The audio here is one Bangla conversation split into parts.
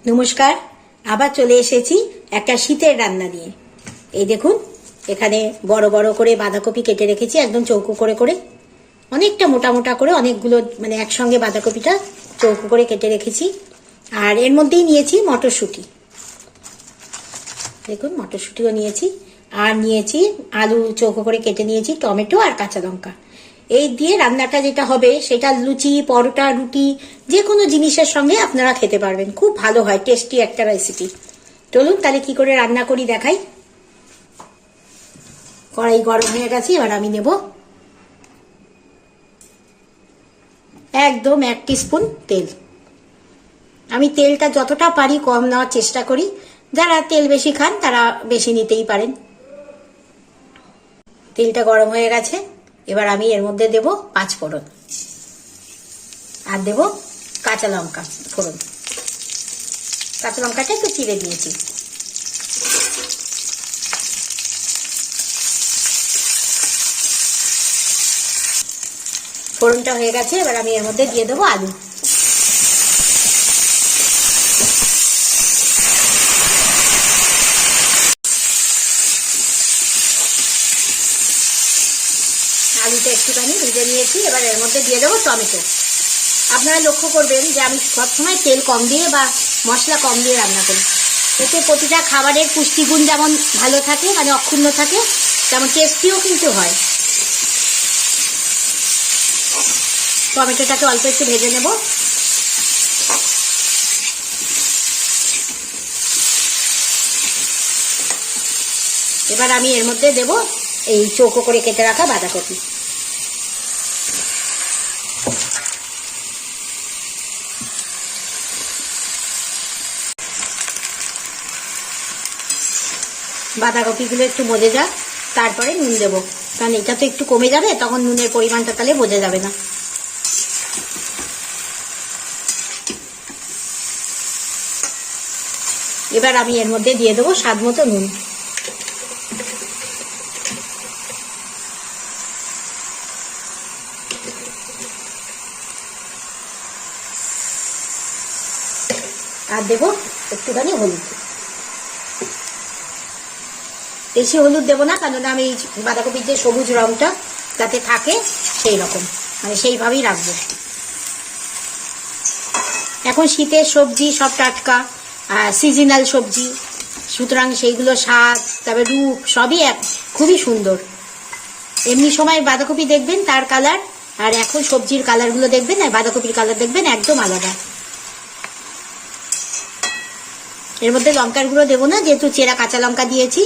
নমস্কার, আবার চলে এসেছি একটা শীতের রান্না নিয়ে। এই দেখুন, এখানে বড় বড় করে বাঁধাকপি কেটে রেখেছি, একদম চৌকো করে করে, অনেকটা মোটা মোটা করে, অনেকগুলো মানে একসঙ্গে বাঁধাকপিটা চৌকো করে কেটে রেখেছি। আর এর মধ্যেই নিয়েছি মটরশুঁটি, দেখুন মটরশুঁটিও নিয়েছি। আর নিয়েছি আলু চৌকো করে কেটে নিয়েছি, টমেটো আর কাঁচা লঙ্কা। এই দিয়ে রান্নাটা যেটা হবে সেটা লুচি, পরোটা, রুটি যে কোনো জিনিসের সঙ্গে আপনারা খেতে পারবেন, খুব ভালো হয়, টেস্টি একটা রেসিপি। চলুন তাহলে কি করে রান্না করি দেখাই। কড়াই গরম হয়ে গেছে, এবার আমি নেব একদম 1 টিস্পুন তেল। আমি তেলটা যতটা পারি কম নেওয়ার চেষ্টা করি, যারা তেল বেশি খান তারা বেশি নিতেই পারেন। তেলটা গরম হয়ে গেছে, এবার আমি এর মধ্যে দেব 5 ফোড়ন আর দেব কাঁচা লঙ্কা ফোড়ন। কাঁচা লঙ্কাটা একটু চিড়ে দিয়েছি। ফোড়নটা হয়ে গেছে, এবার আমি এর মধ্যে দিয়ে দেবো আলু। আলুটা একটুখানি ভেজে নিয়েছি, এবার এর মধ্যে দিয়ে দেবো টমেটো। আপনারা লক্ষ্য করবেন যে আমি সবসময় তেল কম দিয়ে বা মশলা কম দিয়ে রান্না করি, এতে প্রতিটা খাবারের পুষ্টিগুণ যেমন ভালো থাকে, মানে অক্ষুণ্ণ থাকে, তেমন টেস্টিও কিন্তু হয়। টমেটোটাকে অল্প একটু ভেজে নেব। এবার আমি এর মধ্যে দেব এই চৌকো করে কেটে রাখা বাঁধাকপি। বাঁধাকপিগুলো একটু মজে যাক, তারপরে নুন দেবো, কারণ এটা তো একটু কমে যাবে, তখন নুনের পরিমাণটা তাহলে বোঝা যাবে না। এবার আমি এর মধ্যে দিয়ে দেবো স্বাদ মতো নুন। আর দেবো একটুখানি হলুদ। বেশি হলুদ দেবো না, কারণ আমি বাঁধাকপির যে সবুজ রংটা যাতে থাকে সেই রকম, মানে সেইভাবেই রাখবো। এখন শীতের সবজি সব টাটকা, সিজনাল সবজি, সুতরাং সেইগুলো স্বাদ, তবে রূপ সবই খুবই সুন্দর। এমনি সময় বাঁধাকপি দেখবেন তার কালার, আর এখন সবজির কালারগুলো দেখবেন, আর বাঁধাকপির কালার দেখবেন একদম আলাদা। এর মধ্যে লঙ্কার গুঁড়ো দেবো না, যেহেতু চেরা কাঁচা লঙ্কা দিয়েছি,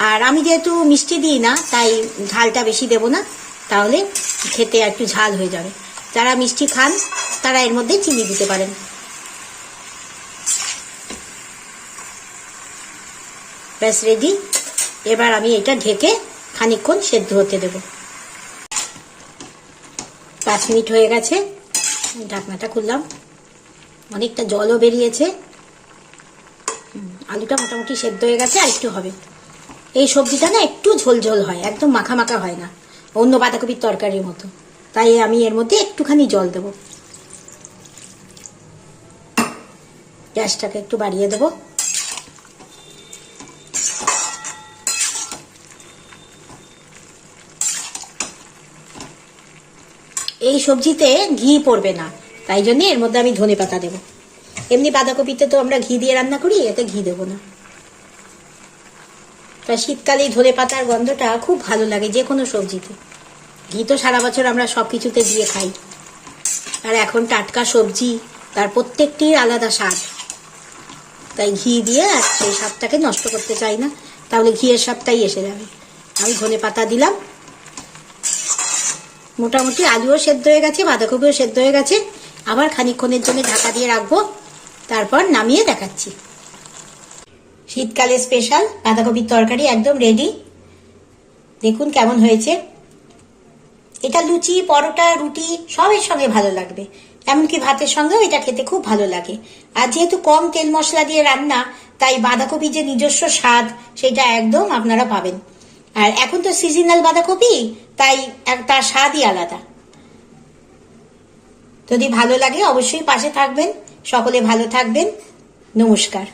আর আমি যেহেতু মিষ্টি দিই না তাই ঝালটা বেশি দেবো না, তাহলে খেতে একটু ঝাল হয়ে যাবে। যারা মিষ্টি খান তারা এর মধ্যে চিনি দিতে পারেন। ব্যাস রেডি। এবার আমি এটা ঢেকে খানিকক্ষণ সেদ্ধ হতে দেব। 5 মিনিট হয়ে গেছে, ঢাকনাটা খুললাম, অনেকটা জলও বেরিয়েছে, আলুটা মোটামুটি সেদ্ধ হয়ে গেছে, আর একটু হবে। এই সবজিটা না একটু ঝোল ঝোল হয়, একদম মাখা মাখা হয় না, অন্য বাঁধাকপির তরকারির মতো, তাই আমি এর মধ্যে একটুখানি জল দেব। গ্যাসটাকে একটু বাড়িয়ে দেব। এই সবজিতে ঘি পড়বে না, তাই জন্য এর মধ্যে আমি ধনেপাতা দেব। এমনি বাঁধাকপিতে তো আমরা ঘি দিয়ে রান্না করি, এতে ঘি দেবো না। তা শীতকালে ধনেপাতার গন্ধটা খুব ভালো লাগে যে কোনো সবজিতে। ঘি তো সারা বছর আমরা সব কিছুতে দিয়ে খাই, আর এখন টাটকা সবজি, তার প্রত্যেকটির আলাদা স্বাদ, তাই ঘি দিয়ে সেই স্বাদটাকে নষ্ট করতে চাই না, তাহলে ঘিয়ের স্বাদটাই এসে যাবে। আমি ধনেপাতা দিলাম। মোটামুটি আলুও সেদ্ধ হয়ে গেছে, বাঁধাকপিও সেদ্ধ হয়ে গেছে। আবার খানিকক্ষণের জন্য ঢাকা দিয়ে রাখবো, তারপর নামিয়ে দেখাচ্ছি। শীতকালে স্পেশাল বাঁধাকপির তরকারি একদম রেডি। দেখুন কেমন হয়েছে। এটা লুচি, পরোটা, রুটি সবের সঙ্গে ভালো লাগবে, এমনকি ভাতের সঙ্গেও এটা খেতে খুব ভালো লাগে। আর যেহেতু কম তেল মশলা দিয়ে রান্না, তাই বাঁধাকপির যে নিজস্ব স্বাদ সেটা একদম আপনারা পাবেন। আর এখন তো সিজনাল বাঁধাকপি, তাই তার স্বাদই আলাদা। যদি ভালো লাগে অবশ্যই পাশে থাকবেন। সকলে ভালো থাকবেন। নমস্কার।